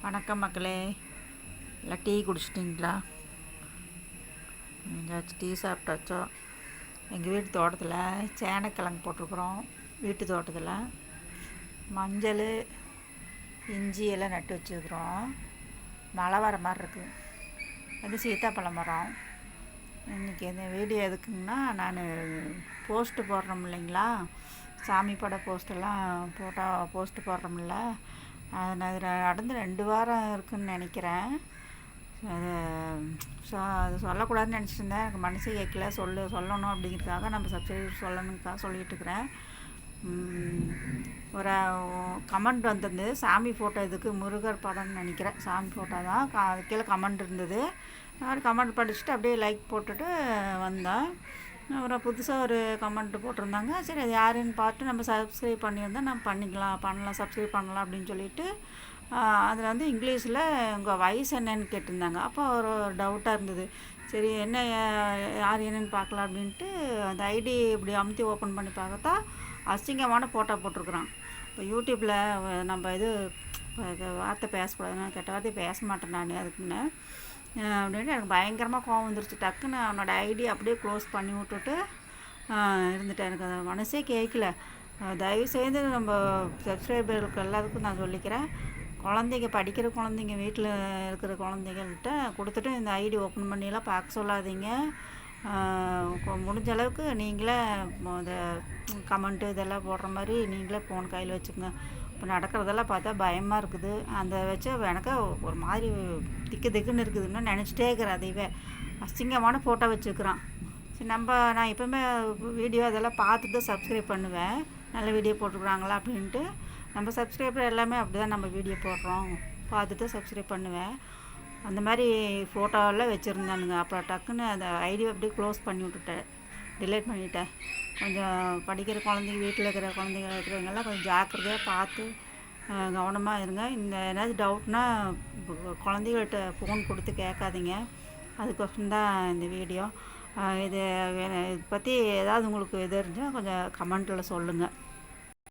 வணக்கம் மக்களே. இல்லை டீ குடிச்சிட்டிங்களா? எங்கேயாச்சும் டீ சாப்பிட்டாச்சோ? எங்கள் வீட்டு தோட்டத்தில் சேனைக்கிழங்கு போட்டிருக்குறோம். வீட்டு தோட்டத்தில் மஞ்சள், இஞ்சி எல்லாம் நட்டு வச்சுருக்குறோம். மழை வர மாதிரி இருக்குது. அது சீத்தாப்பழ மரம். இன்றைக்கி இந்த வீடியோ எதுக்குங்கன்னா, நான் போஸ்ட்டு போடுறோம் இல்லைங்களா, சாமி பட போஸ்டெல்லாம் போஸ்ட்டு போடுறோம்ல, அது நடந்து 2 வாரம் இருக்குதுன்னு நினைக்கிறேன். அது சொல்லக்கூடாதுன்னு நினச்சிட்டு இருந்தேன். எனக்கு மனசு கேட்கல. சொல்லணும் அப்படிங்கிறதுக்காக நம்ம சப்ஸ்கிரைபர் சொல்லணுங்கிறதுக்காக சொல்லிகிட்டு இருக்கிறேன். ஒரு கமெண்ட் வந்திருந்தது, சாமி ஃபோட்டோ இதுக்கு முருகர் படம்னு நினைக்கிறேன். சாமி ஃபோட்டோ தான். அது கீழே கமெண்ட் இருந்தது. நான் கமெண்ட் படிச்சுட்டு அப்படியே லைக் போட்டுட்டு வந்தேன். அப்புறம் புதுசாக ஒரு கமெண்ட் போட்டிருந்தாங்க. சரி, அது யாருன்னு பார்த்து நம்ம சப்ஸ்கிரைப் பண்ணியிருந்தால் நம்ம பண்ணலாம் சப்ஸ்கிரைப் பண்ணலாம் அப்படின்னு சொல்லிட்டு, அதில் வந்து இங்கிலீஷில் உங்கள் வயசு என்னன்னு கேட்டிருந்தாங்க. அப்போ ஒரு டவுட்டாக இருந்தது. சரி, என்ன யார் என்னென்னு பார்க்கலாம் அப்படின்ட்டு அந்த ஐடி இப்படி அமுத்தி ஓப்பன் பண்ணி பார்த்தா அசிங்கமான ஃபோட்டோ போட்டிருக்குறான். இப்போ யூடியூப்பில் நம்ம இது வார்த்தை பேசக்கூடாதுன்னு, கெட்ட வார்த்தை பேச மாட்டேன் நான் அதுக்குன்னு அப்படின்ட்டு எனக்கு பயங்கரமாக கோவம் வந்துருச்சு. டக்குன்னு அவனோட ஐடி அப்படியே க்ளோஸ் பண்ணி விட்டுட்டு இருந்துட்டேன். எனக்கு அந்த மனசே கேட்கல. தயவுசெய்து நம்ம சப்ஸ்கிரைபர்களுக்கு எல்லாத்துக்கும் நான் சொல்லிக்கிறேன், குழந்தைங்க படிக்கிற குழந்தைங்க, வீட்டில் இருக்கிற குழந்தைங்கள்கிட்ட கொடுத்துட்டு இந்த ஐடி ஓப்பன் பண்ணியெல்லாம் பார்க்க சொல்லாதீங்க. முடிஞ்ச அளவுக்கு நீங்களே இந்த கமெண்ட்டு இதெல்லாம் போடுற மாதிரி நீங்களே ஃபோன் கையில் வச்சுக்கோங்க. இப்போ நடக்கிறதெல்லாம் பார்த்தா பயமாக இருக்குது. அந்த வச்சு எனக்கு ஒரு மாதிரி திக்குன்னு இருக்குதுன்னு நினச்சிட்டே இருக்கிறேன். அதையவே அசிங்கமான ஃபோட்டோ வச்சுருக்குறான். சரி, நான் எப்போவுமே வீடியோ அதெல்லாம் பார்த்துட்டு சப்ஸ்கிரைப் பண்ணுவேன். நல்ல வீடியோ போட்டுருக்குறாங்களா அப்படின்ட்டு. நம்ம சப்ஸ்கிரைபர் எல்லாமே அப்படி தான் நம்ம வீடியோ போடுறோம், பார்த்துட்டு சப்ஸ்கிரைப் பண்ணுவேன். அந்த மாதிரி ஃபோட்டோவெல்லாம் வச்சுருந்தானுங்க. அப்புறம் டக்குன்னு அந்த ஐடியை அப்படியே க்ளோஸ் பண்ணி விட்டுட்டேன், டிலீட் பண்ணிட்டேன். கொஞ்சம் படிக்கிற குழந்தைங்க, வீட்டில் இருக்கிற குழந்தைங்க இருக்கிறவங்கெல்லாம் கொஞ்சம் ஜாக்கிரதையாக பார்த்து கவனமாக இருங்க. இந்த ஏதாவது டவுட்னா குழந்தைகள்கிட்ட ஃபோன் கொடுத்து கேட்காதீங்க. அதுக்கோசரம் தான் இந்த வீடியோ. இதை பற்றி ஏதாவது உங்களுக்கு இது இருந்தால் கொஞ்சம் கமெண்ட்டில் சொல்லுங்கள்.